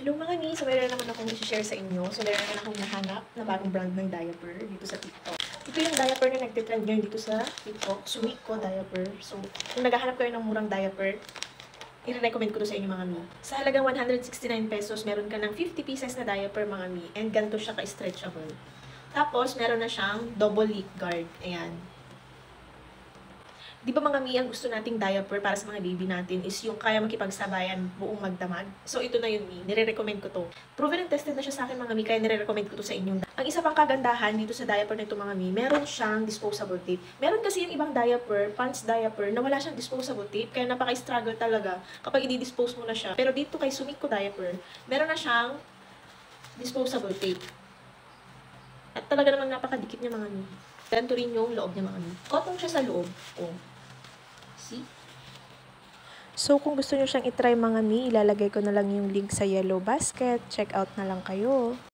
Hello mga ni! So meron naman akong i-share sa inyo. So meron naman akong nahanap na bagong brand ng diaper dito sa TikTok. Ito yung diaper na nagtitrend ngayon dito sa TikTok. Sumiko diaper. So kung naghahanap kayo ng murang diaper, i-recommend ko to sa inyo mga mi. Sa halagang 169 pesos, meron ka ng 50 pieces na diaper mga mi. And ganito siya ka-stretchable. Tapos meron na siyang double leak guard. Ayan. Di ba mga mi, ang gusto nating diaper para sa mga baby natin is yung kaya makipagsabayan buong magdamag. So ito na yun mi, nire-recommend ko to. Proven and tested na siya sa akin mga mi, kaya nire-recommend ko to sa inyo. Ang isa pang kagandahan dito sa diaper nito mga mi, meron siyang disposable tape. Meron kasi yung ibang diaper, pants diaper, na wala siyang disposable tape, kaya napaka-struggle talaga kapag i-dispose mo na siya. Pero dito kay Sumiko diaper, meron na siyang disposable tape. At talaga namang napakadikit niya mga mi. Ganito rin yung loob niya mga mi. Cotton siya sa loob. Oh. See? So, kung gusto nyo siyang itry mga mi, ilalagay ko na lang yung link sa yellow basket. Check out na lang kayo.